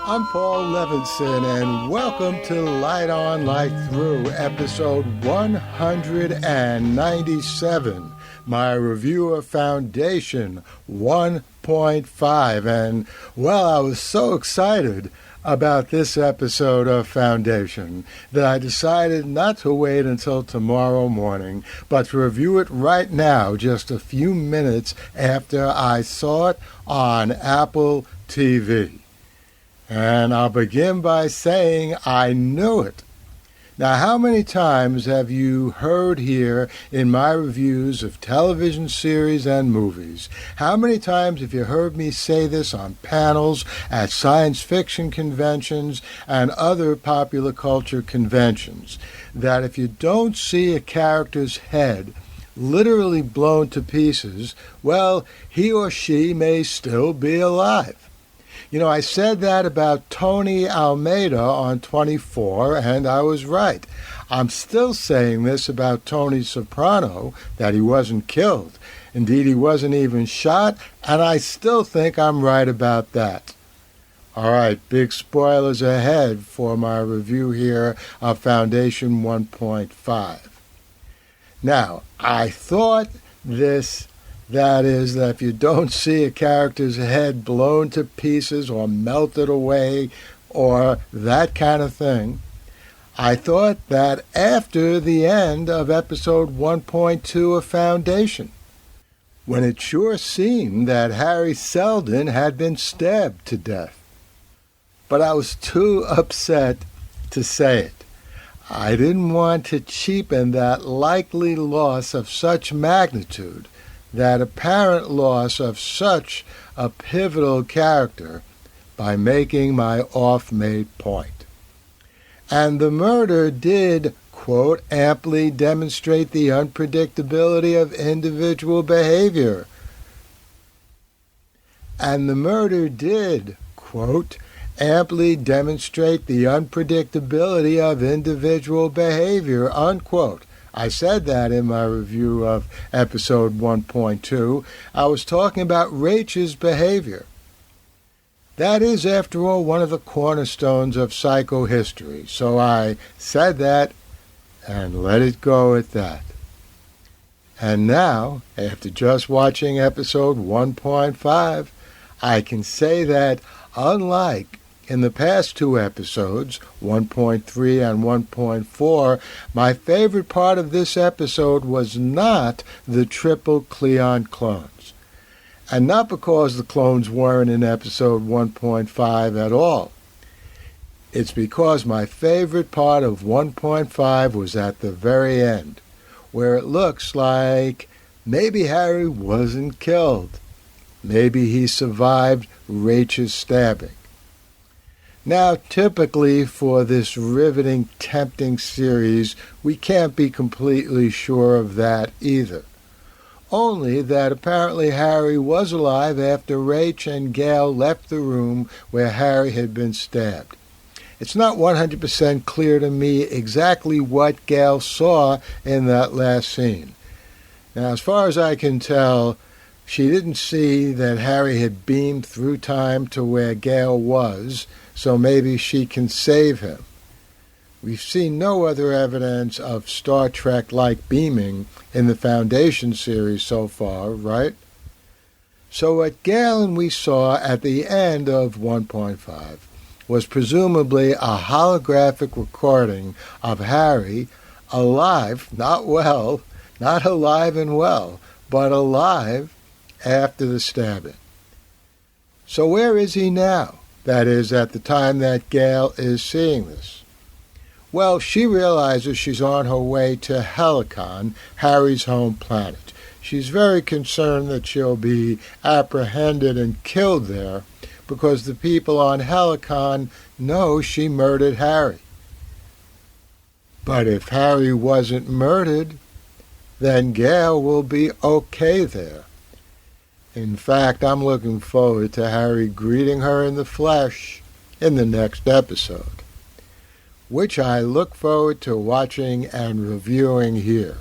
I'm Paul Levinson, and welcome to Light On, Light Through, episode 197, my review of Foundation 1.5. And, well, I was so excited about this episode of Foundation that I decided not to wait until tomorrow morning, but to review it right now, just a few minutes after I saw it on Apple TV. And I'll begin by saying I knew it. Now, how many times have you heard here in my reviews of television series and movies? How many times have you heard me say this on panels, at science fiction conventions, and other popular culture conventions? That if you don't see a character's head literally blown to pieces, well, he or she may still be alive. You know, I said that about Tony Almeida on 24, and I was right. I'm still saying this about Tony Soprano, that he wasn't killed. Indeed, he wasn't even shot, and I still think I'm right about that. All right, big spoilers ahead for my review here of Foundation 1.5. Now, I thought that is, that if you don't see a character's head blown to pieces or melted away or that kind of thing, I thought that after the end of episode 1.2 of Foundation, when it sure seemed that Harry Seldon had been stabbed to death. But I was too upset to say it. I didn't want to cheapen that likely loss of such magnitude, that apparent loss of such a pivotal character, by making my off-made point. And the murder did, quote, amply demonstrate the unpredictability of individual behavior. And the murder did, quote, amply demonstrate the unpredictability of individual behavior, unquote. I said that in my review of episode 1.2. I was talking about Rachel's behavior. That is, after all, one of the cornerstones of psychohistory. So I said that and let it go at that. And now, after just watching episode 1.5, I can say that, unlike in the past two episodes, 1.3 and 1.4, my favorite part of this episode was not the triple Cleon clones. And not because the clones weren't in episode 1.5 at all. It's because my favorite part of 1.5 was at the very end, where it looks like maybe Harry wasn't killed. Maybe he survived Rachel's stabbing. Now, typically for this riveting, tempting series, we can't be completely sure of that either. Only that apparently Harry was alive after Rach and Gale left the room where Harry had been stabbed. It's not 100% clear to me exactly what Gale saw in that last scene. Now, as far as I can tell, she didn't see that Harry had beamed through time to where Gale was, so maybe she can save him. We've seen no other evidence of Star Trek-like beaming in the Foundation series so far, right? So what Gale and we saw at the end of 1.5 was presumably a holographic recording of Harry alive, not well, not alive and well, but alive after the stabbing. So where is he now? That is, at the time that Gale is seeing this. Well, she realizes she's on her way to Helicon, Harry's home planet. She's very concerned that she'll be apprehended and killed there because the people on Helicon know she murdered Harry. But if Harry wasn't murdered, then Gale will be okay there. In fact, I'm looking forward to Harry greeting her in the flesh in the next episode, which I look forward to watching and reviewing here.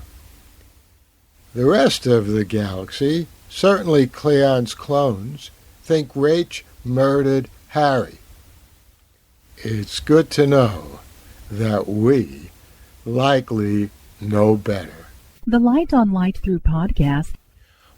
The rest of the galaxy, certainly Cleon's clones, think Rach murdered Harry. it's good to know that we likely know better. The Light on Light Through podcast.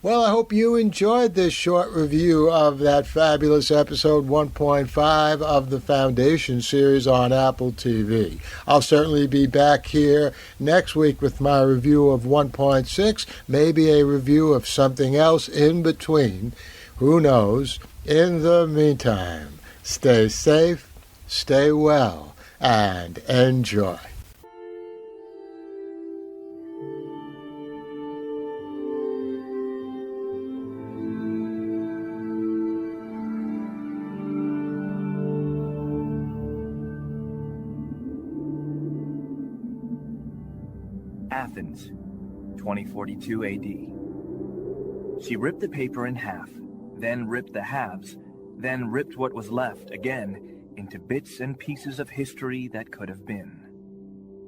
Well, I hope you enjoyed this short review of that fabulous episode 1.5 of the Foundation series on Apple TV. I'll certainly be back here next week with my review of 1.6, maybe a review of something else in between. Who knows? In the meantime, stay safe, stay well, and enjoy. Athens, 2042 AD. She ripped the paper in half, then ripped the halves, then ripped what was left again into bits and pieces of history that could have been.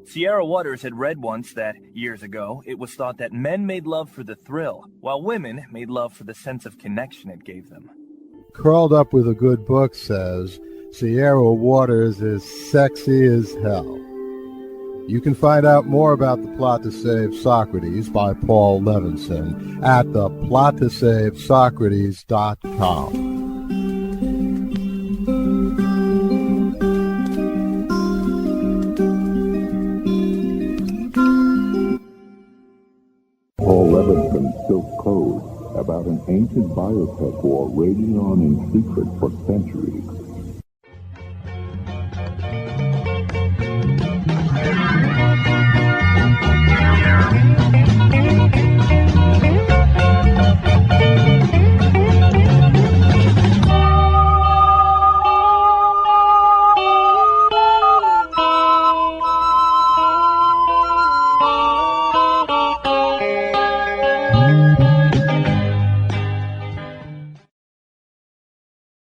Sierra Waters had read once that, years ago, it was thought that men made love for the thrill, while women made love for the sense of connection it gave them. Curled Up with a Good Book says, Sierra Waters is sexy as hell. You can find out more about The Plot to Save Socrates by Paul Levinson at theplottosavesocrates.com. Paul Levinson Silk Code, about an ancient biotech war raging on in secret for centuries.